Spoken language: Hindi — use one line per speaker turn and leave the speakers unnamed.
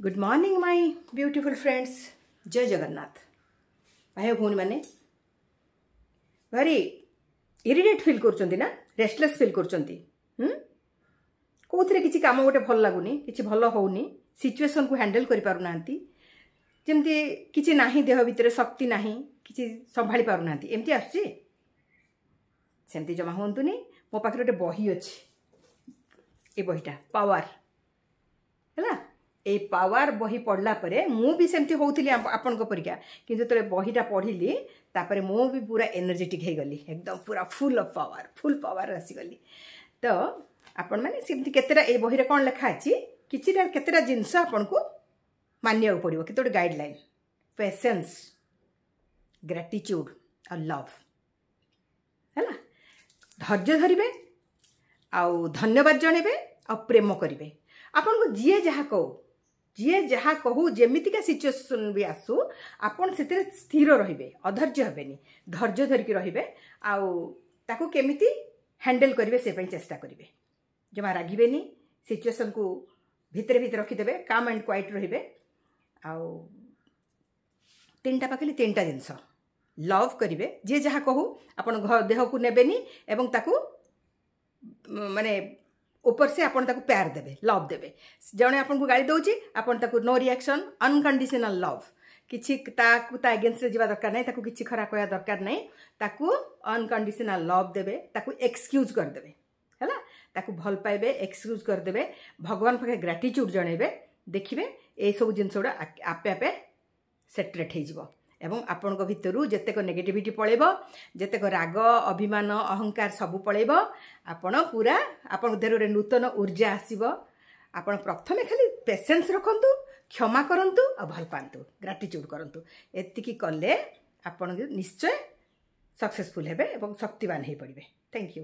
Good morning my beautiful friends. जय जगन्नाथ। भाई भौणी मैंने भारी इरिटेट फील कर रेस्टलेस फील कर कौन किसी कम गोटे भल लगुनि कि भल होनी सिचुएशन को हैंडल कर पारना जमती किसी ना देह भितर शक्ति ना कि संभाली पारना एमती आमती जमा हूँ मो पाखे गोटे बही अच्छी ये बहीटा पावर है ए पावर बही पढ़ला परे मु भी सेमती होउथिली आपन को परीक्षा किंतु तले बहीटा पढ़िली तापरे मु भी पूरा एनर्जेटिक हे गली एकदम पूरा फुल पावर आसी गली। तो आपण माने सेमती केतेरा ए बही रे कोन लिखा अछि किछिटा केतेरा जिंस आपन को मानिया पड़िबो केतोड गाइडलाइन पेशेंस ग्रेटिट्यूड और लव हैला धैर्य धरिबे आउ धन्यवाद जणेबे आ प्रेम करिवे आपन को जीए जहा कहू जेमितिका सिचुएशन भी आसू आपन से स्थिर रहिबे अधैर्य हेबेनी धैर्य धरिकी रहिबे आउ ताकू केमिति हैंडल करिवे से पई चेष्टा करिवे जमा रागिबेनी सिचुएशन को भितर भितर रखिदेबे काम एंड क्वाइट रहिबे आउ तीनटा पाखली तीनटा जिंस लव करिवे जे जहा कहू आपन घर देह को नेबेनी एवं ताकू माने ऊपर से आपन ताकू प्यार देबे लव देबे जणे आपन को गाली दउची आपन ताकू नो रिएक्शन अनकंडीशनल लव किछि ताकू ता अगेंस्ट रे जीवा दरकार नै ताकू किछि खरा कहया दरकार नै ताकू अनकंडीशनल लव देबे ताकू एक्सक्यूज कर देबे हैला ताकू भल पाइबे एक्सक्यूज कर देबे भगवान पाखे ग्रेटिट्यूड जणेबे देखिबे ए सब जिंसोडा आपे आपे सेटरेट हे जिवो एवं आपण को भितरु जेतेक नेगेटिविटी पळेबो जेतेक राग अभिमान अहंकार सबु पळेबो आपण पूरा आपण देह रे नूतन ऊर्जा आसीबो। आपण प्रथमे खाली पेशेंस रखंतु क्षमा करंतु आ भल पांतु ग्रेटिट्यूड करंतु एतिकी कले आपण निश्चय सक्सेसफुल हेबे एवं शक्तिवान हे पड़िबे। Thank you.